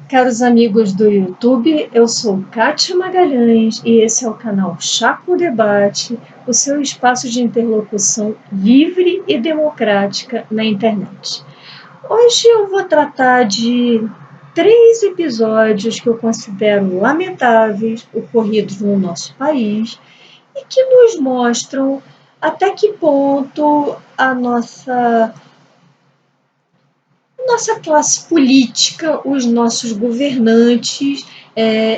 Caros amigos do YouTube, eu sou Kátia Magalhães e esse é o canal Chá com Debate, o seu espaço de interlocução livre e democrática na internet. Hoje eu vou tratar de 3 episódios que eu considero lamentáveis ocorridos no nosso país e que nos mostram até que ponto a nossa classe política, os nossos governantes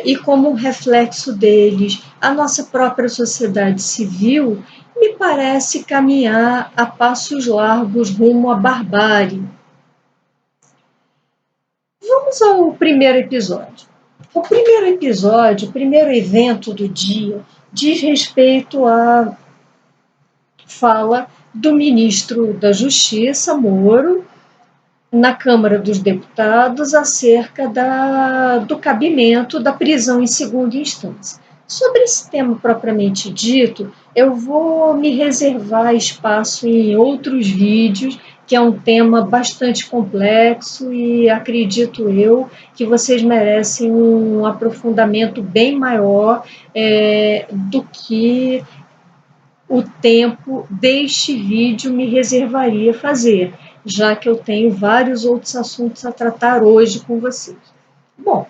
e como reflexo deles, a nossa própria sociedade civil, me parece caminhar a passos largos rumo à barbárie. Vamos ao primeiro episódio. O primeiro evento do dia, diz respeito à fala do ministro da Justiça, Moro, na Câmara dos Deputados acerca do cabimento da prisão em segunda instância. Sobre esse tema propriamente dito, eu vou me reservar espaço em outros vídeos, que é um tema bastante complexo e acredito eu que vocês merecem um aprofundamento bem maior do que o tempo deste vídeo me reservaria a fazer, já que eu tenho vários outros assuntos a tratar hoje com vocês. Bom,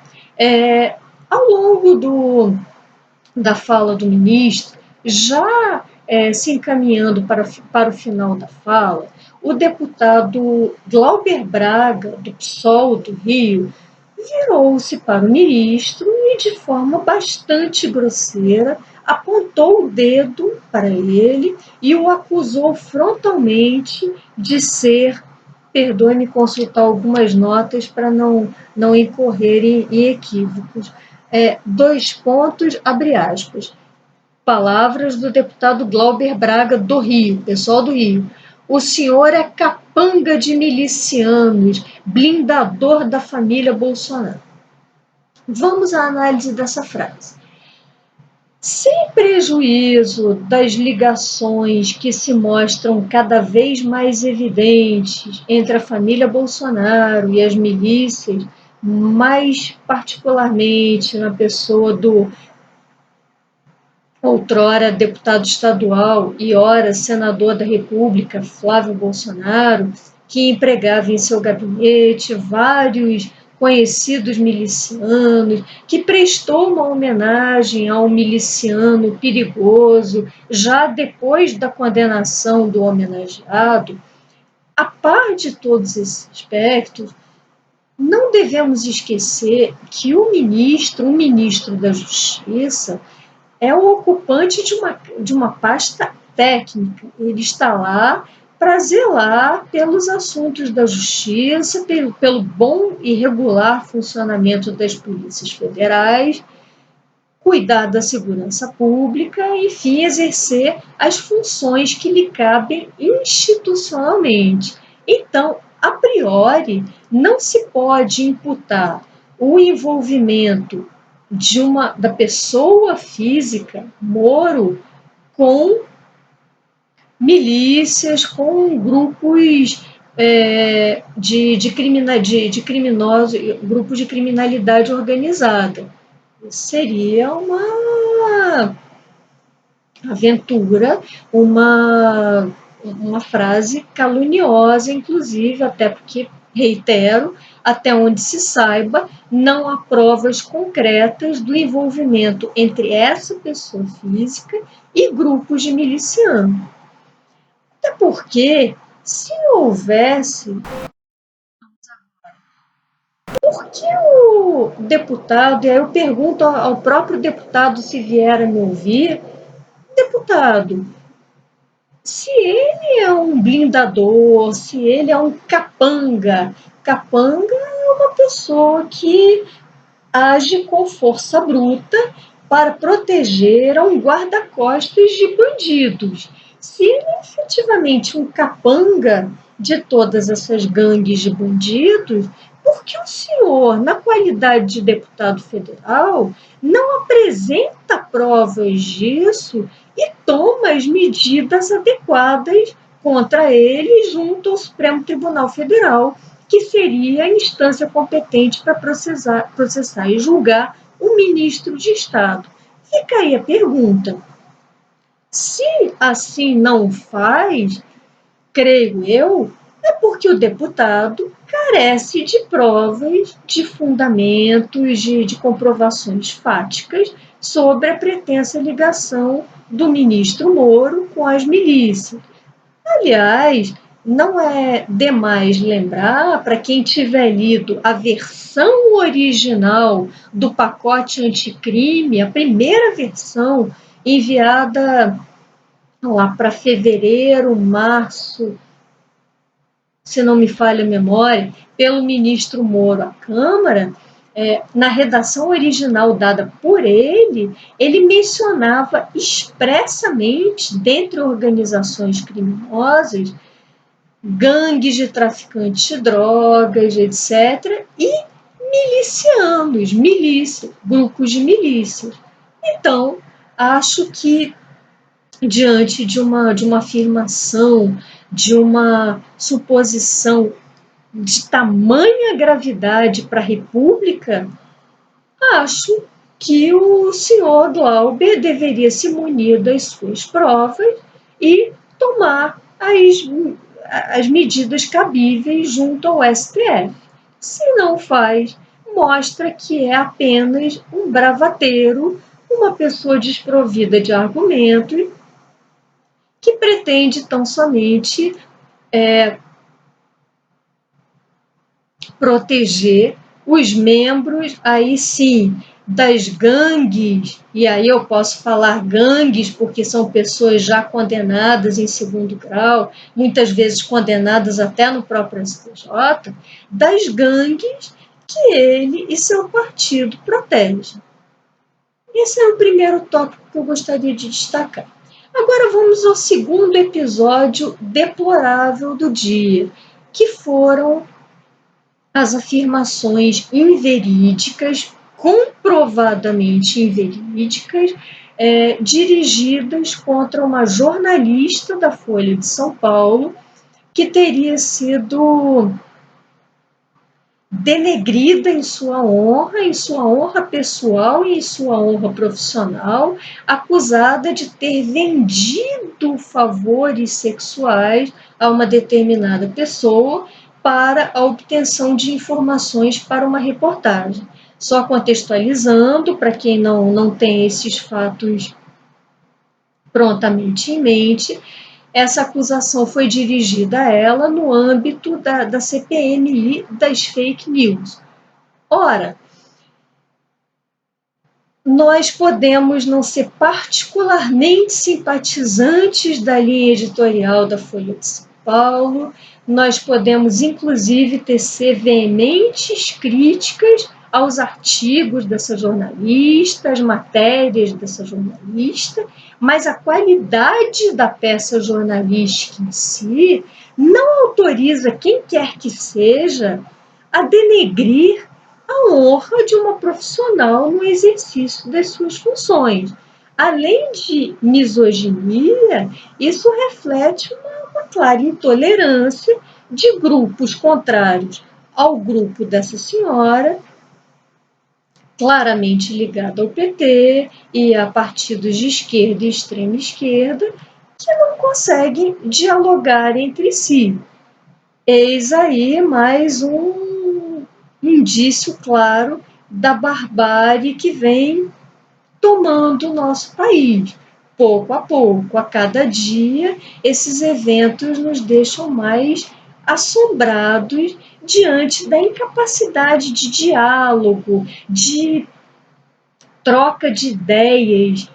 ao longo da fala do ministro, já se encaminhando para o final da fala, o deputado Glauber Braga, do PSOL do Rio, virou-se para o ministro e, de forma bastante grosseira, apontou o dedo para ele e o acusou frontalmente de ser, perdoe-me consultar algumas notas para não incorrer em equívocos, 2 pontos, abre aspas, palavras do deputado Glauber Braga do Rio, pessoal do Rio. O senhor é capanga de milicianos, blindador da família Bolsonaro. Vamos à análise dessa frase. Sem prejuízo das ligações que se mostram cada vez mais evidentes entre a família Bolsonaro e as milícias, mais particularmente na pessoa do outrora deputado estadual e ora senador da República, Flávio Bolsonaro, que empregava em seu gabinete vários conhecidos milicianos, que prestou uma homenagem ao miliciano perigoso já depois da condenação do homenageado. A par de todos esses aspectos, não devemos esquecer que o ministro da Justiça, é o ocupante de uma pasta técnica. Ele está lá para zelar pelos assuntos da justiça, pelo bom e regular funcionamento das polícias federais, cuidar da segurança pública, enfim, exercer as funções que lhe cabem institucionalmente. Então, a priori, não se pode imputar o envolvimento da pessoa física, Moro, com milícias, com grupos de criminosos, grupos de criminalidade organizada. Seria uma aventura, uma frase caluniosa, inclusive, até porque, reitero, até onde se saiba, não há provas concretas do envolvimento entre essa pessoa física e grupos de milicianos. Até porque, se houvesse, por que o deputado, e aí eu pergunto ao próprio deputado se vier a me ouvir, deputado, se ele é um blindador, se ele é um capanga é uma pessoa que age com força bruta para proteger a um guarda-costas de bandidos. Se ele é efetivamente um capanga de todas essas gangues de bandidos, por que o senhor, na qualidade de deputado federal, não apresenta provas disso e toma as medidas adequadas contra ele junto ao Supremo Tribunal Federal? que seria a instância competente para processar e julgar o ministro de Estado. Fica aí a pergunta: se assim não faz, creio eu, é porque o deputado carece de provas, de fundamentos, de comprovações fáticas sobre a pretensa ligação do ministro Moro com as milícias. Aliás, não é demais lembrar, para quem tiver lido a versão original do pacote anticrime, a primeira versão enviada lá para fevereiro, março, se não me falha a memória, pelo ministro Moro à Câmara, na redação original dada por ele mencionava expressamente, dentre organizações criminosas, gangues de traficantes de drogas, etc., e milicianos, milícias, grupos de milícias. Então, acho que diante de uma afirmação, de uma suposição de tamanha gravidade para a República, acho que o senhor Glauber deveria se munir das suas provas e tomar as medidas cabíveis junto ao STF. Se não faz, mostra que é apenas um bravateiro, uma pessoa desprovida de argumento, que pretende tão somente proteger os membros, aí sim, das gangues, e aí eu posso falar gangues porque são pessoas já condenadas em segundo grau, muitas vezes condenadas até no próprio STJ, das gangues que ele e seu partido protegem. Esse é o primeiro tópico que eu gostaria de destacar. Agora vamos ao segundo episódio deplorável do dia, que foram as afirmações inverídicas, comprovadamente inverídicas, dirigidas contra uma jornalista da Folha de São Paulo, que teria sido denegrida em sua honra pessoal e em sua honra profissional, acusada de ter vendido favores sexuais a uma determinada pessoa para a obtenção de informações para uma reportagem. Só contextualizando, para quem não tem esses fatos prontamente em mente, essa acusação foi dirigida a ela no âmbito da CPMI das fake news. Ora, nós podemos não ser particularmente simpatizantes da linha editorial da Folha de São Paulo, nós podemos, inclusive, tecer veementes críticas aos artigos dessa jornalista, às matérias dessa jornalista, mas a qualidade da peça jornalística em si não autoriza quem quer que seja a denegrir a honra de uma profissional no exercício das suas funções. Além de misoginia, isso reflete uma clara intolerância de grupos contrários ao grupo dessa senhora, claramente ligado ao PT e a partidos de esquerda e extrema esquerda, que não conseguem dialogar entre si. Eis aí mais um indício claro da barbárie que vem tomando o nosso país. Pouco a pouco, a cada dia, esses eventos nos deixam mais assombrados diante da incapacidade de diálogo, de troca de ideias,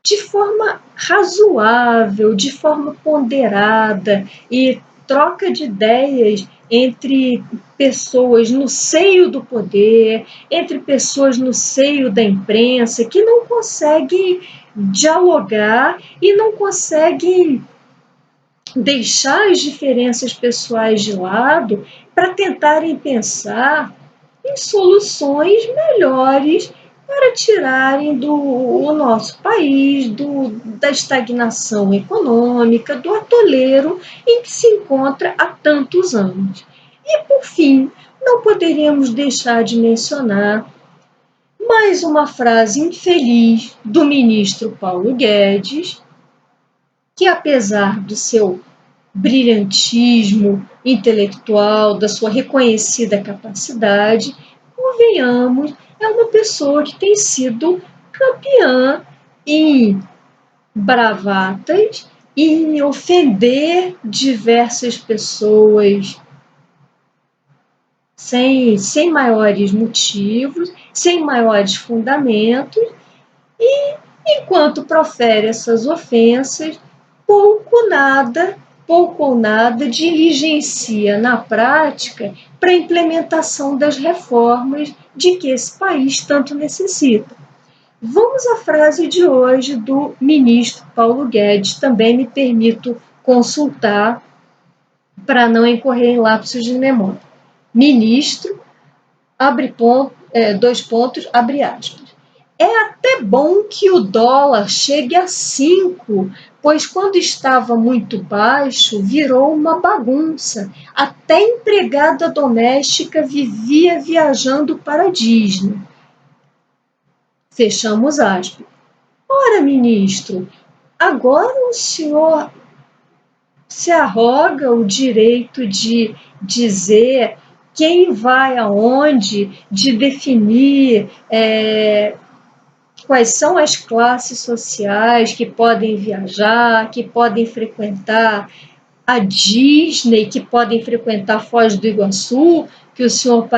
de forma razoável, de forma ponderada, e troca de ideias entre pessoas no seio do poder, entre pessoas no seio da imprensa, que não conseguem dialogar e não conseguem deixar as diferenças pessoais de lado para tentarem pensar em soluções melhores para tirarem o nosso país da estagnação econômica, do atoleiro em que se encontra há tantos anos. E, por fim, não poderíamos deixar de mencionar mais uma frase infeliz do ministro Paulo Guedes, que, apesar do seu brilhantismo intelectual, da sua reconhecida capacidade, convenhamos, é uma pessoa que tem sido campeã em bravatas, em ofender diversas pessoas sem maiores motivos, sem maiores fundamentos, e enquanto profere essas ofensas, pouco ou nada diligencia na prática para a implementação das reformas de que esse país tanto necessita. Vamos à frase de hoje do ministro Paulo Guedes, também me permito consultar para não incorrer em lapsos de memória. Ministro, dois pontos, abre aspas. É até bom que o dólar chegue a 5, pois quando estava muito baixo, virou uma bagunça. Até empregada doméstica vivia viajando para a Disney. Fechamos aspas. Ora, ministro, agora o senhor se arroga o direito de dizer quem vai aonde, de definir quais são as classes sociais que podem viajar, que podem frequentar a Disney, que podem frequentar Foz do Iguaçu, que o senhor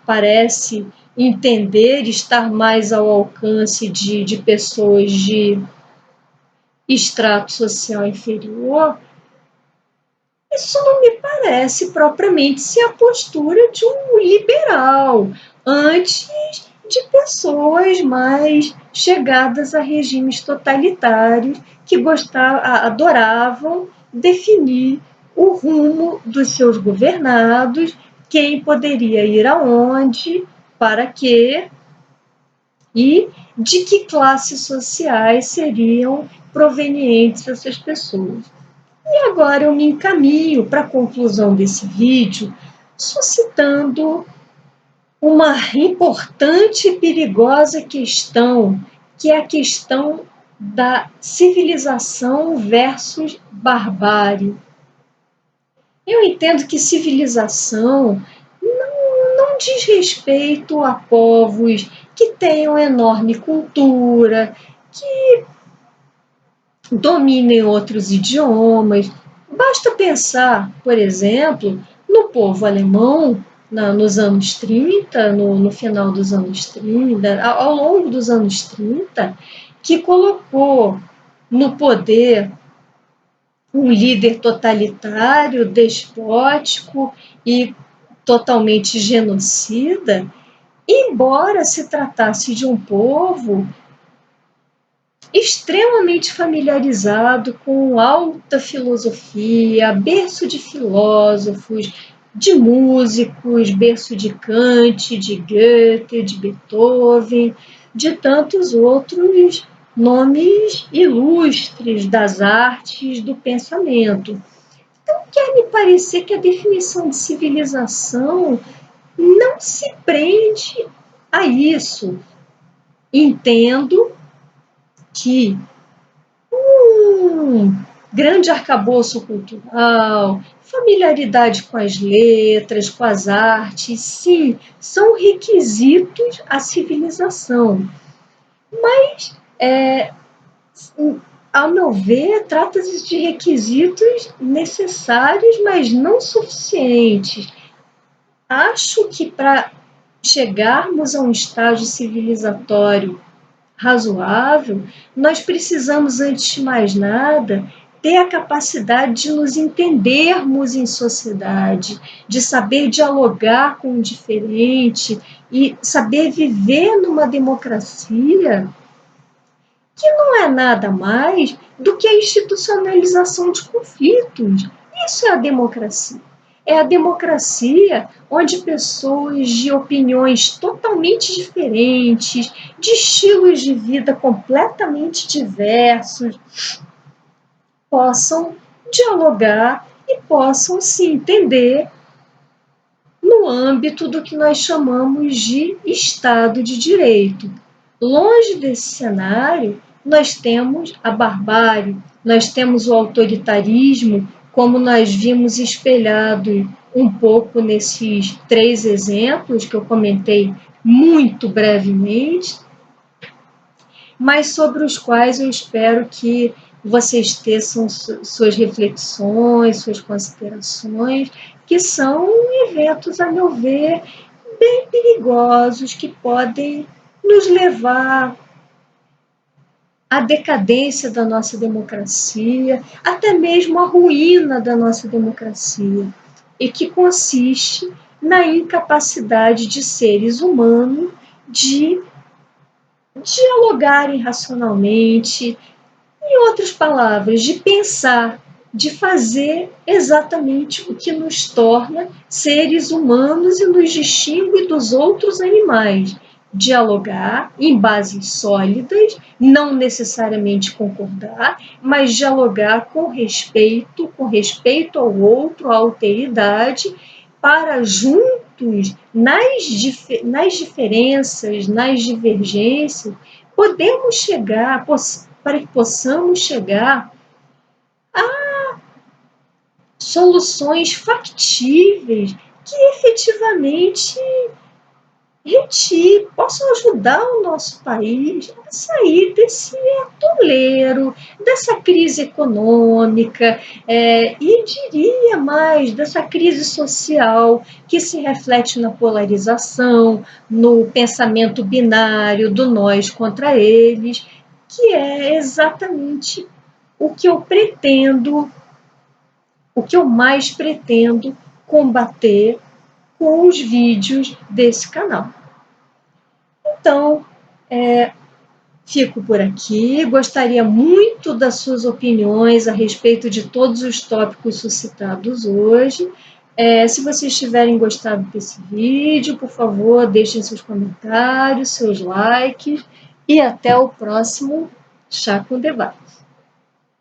parece entender, estar mais ao alcance de pessoas de extrato social inferior. Isso não me parece propriamente ser a postura de um liberal, antes de pessoas mais chegadas a regimes totalitários que adoravam definir o rumo dos seus governados, quem poderia ir aonde, para quê, e de que classes sociais seriam provenientes essas pessoas. E agora eu me encaminho para a conclusão desse vídeo, suscitando uma importante e perigosa questão, que é a questão da civilização versus barbárie. Eu entendo que civilização não diz respeito a povos que tenham enorme cultura, que dominem outros idiomas. Basta pensar, por exemplo, no povo alemão nos anos 30, no final dos anos 30, ao longo dos anos 30, que colocou no poder um líder totalitário, despótico e totalmente genocida, embora se tratasse de um povo extremamente familiarizado com alta filosofia, berço de filósofos, de músicos, berço de Kant, de Goethe, de Beethoven, de tantos outros nomes ilustres das artes do pensamento. Então, quer me parecer que a definição de civilização não se prende a isso. Entendo que grande arcabouço cultural, familiaridade com as letras, com as artes, sim, são requisitos à civilização. Mas, ao meu ver, trata-se de requisitos necessários, mas não suficientes. Acho que para chegarmos a um estágio civilizatório razoável, nós precisamos, antes de mais nada, ter a capacidade de nos entendermos em sociedade, de saber dialogar com o diferente e saber viver numa democracia que não é nada mais do que a institucionalização de conflitos. Isso é a democracia. É a democracia onde pessoas de opiniões totalmente diferentes, de estilos de vida completamente diversos, possam dialogar e possam se entender no âmbito do que nós chamamos de Estado de Direito. Longe desse cenário, nós temos a barbárie, nós temos o autoritarismo, como nós vimos espelhado um pouco nesses 3 exemplos que eu comentei muito brevemente, mas sobre os quais eu espero que vocês teçam suas reflexões, suas considerações, que são eventos, a meu ver, bem perigosos, que podem nos levar à decadência da nossa democracia, até mesmo à ruína da nossa democracia, e que consiste na incapacidade de seres humanos de dialogarem racionalmente, em outras palavras, de pensar, de fazer exatamente o que nos torna seres humanos e nos distingue dos outros animais. Dialogar em bases sólidas, não necessariamente concordar, mas dialogar com respeito ao outro, à alteridade, para juntos, nas diferenças, nas divergências, podemos chegar, para que possamos chegar a soluções factíveis que efetivamente possam ajudar o nosso país a sair desse atoleiro, dessa crise econômica, e diria mais, dessa crise social que se reflete na polarização, no pensamento binário do nós contra eles, que é exatamente o que eu pretendo, o que eu mais pretendo combater com os vídeos desse canal. Então, fico por aqui. Gostaria muito das suas opiniões a respeito de todos os tópicos suscitados hoje. Se vocês tiverem gostado desse vídeo, por favor, deixem seus comentários, seus likes e até o próximo Chá com Debate.